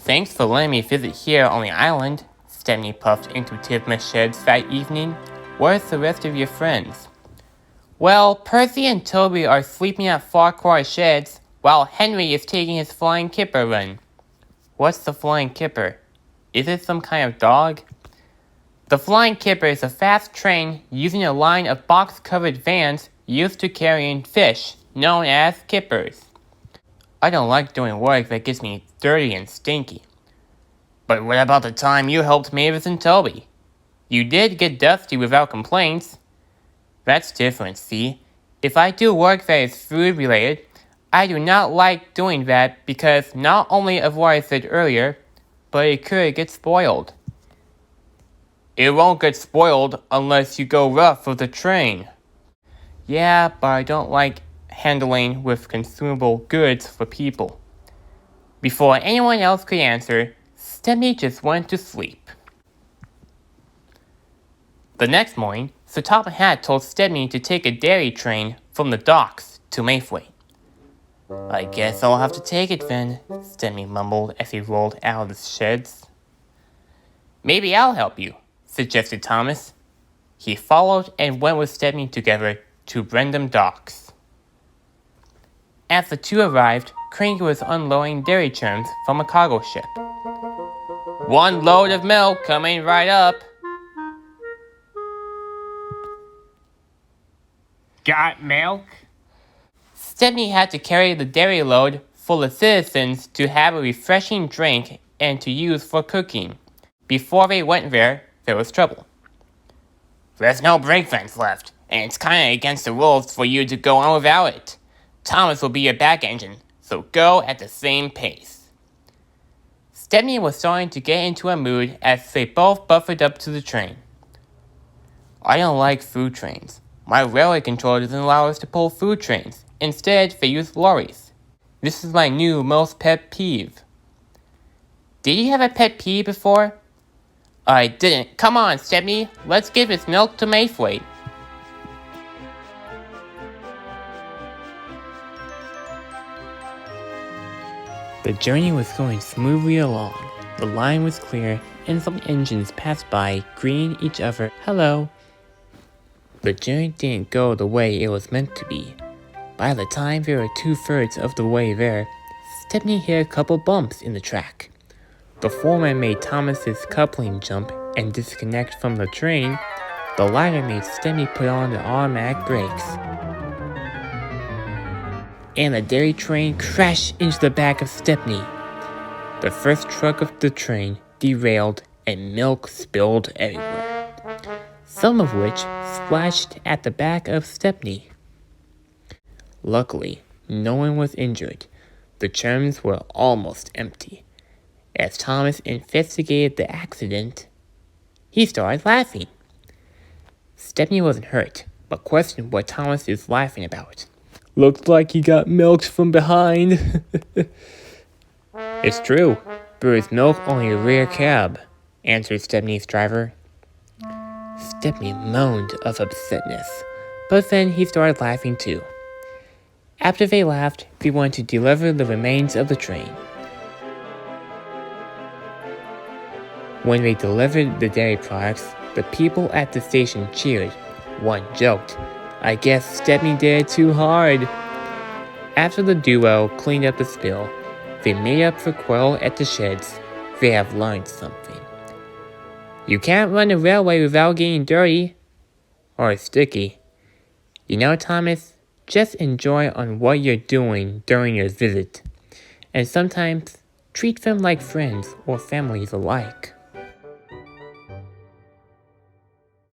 Thanks for letting me visit here on the island, Stepney puffed into Tifma's sheds that evening. Where's the rest of your friends? Well, Percy and Toby are sleeping at Farquhar's sheds, while Henry is taking his flying kipper run. What's the flying kipper? Is it some kind of dog? The flying kipper is a fast train using a line of box-covered vans used to carrying fish, known as kippers. I don't like doing work that gets me dirty and stinky. But what about the time you helped Mavis and Toby? You did get dusty without complaints. That's different, see? If I do work that is food-related, I do not like doing that because not only of what I said earlier, but it could get spoiled. It won't get spoiled unless you go rough with the train. Yeah, but I don't like handling with consumable goods for people. Before anyone else could answer, Stepney just went to sleep. The next morning, Sir Top Hat told Stepney to take a dairy train from the docks to Mayfleet. I guess I'll have to take it then, Stepney mumbled as he rolled out of the sheds. Maybe I'll help you, suggested Thomas. He followed and went with Stepney together to Brendam Docks. As the two arrived, Cranky was unloading dairy churns from a cargo ship. One load of milk coming right up. Got milk? Stepney had to carry the dairy load for the citizens to have a refreshing drink and to use for cooking. Before they went there was trouble. There's no brake fence left, and it's kinda against the rules for you to go on without it. Thomas will be your back engine, so go at the same pace. Stepney was starting to get into a mood as they both buffered up to the train. I don't like food trains. My railway controller doesn't allow us to pull food trains. Instead, they use lorries. This is my new most pet peeve. Did you have a pet peeve before? I didn't. Come on, Stepney. Let's give this milk to Mayfleet. The journey was going smoothly along. The line was clear, and some engines passed by, greeting each other, hello. The journey didn't go the way it was meant to be. By the time they were 2/3 of the way there, Stepney hit a couple bumps in the track. The foreman made Thomas's coupling jump and disconnect from the train. The latter made Stepney put on the automatic brakes. And the dairy train crashed into the back of Stepney. The first truck of the train derailed and milk spilled everywhere, some of which splashed at the back of Stepney. Luckily, no one was injured. The churns were almost empty. As Thomas investigated the accident, he started laughing. Stepney wasn't hurt, but questioned what Thomas is laughing about. Looks like he got milked from behind. It's true. Brew's milk only a rare cab, answered Stepney's driver. Stepney moaned of upsetness, but then he started laughing too. After they laughed, they went to deliver the remains of the train. When they delivered the dairy products, the people at the station cheered. One joked, I guess Stepney did it too hard. After the duo cleaned up the spill, they made up for quarrel at the sheds. They have learned something. You can't run a railway without getting dirty. Or sticky. You know, Thomas, just enjoy on what you're doing during your visit. And sometimes treat them like friends or families alike.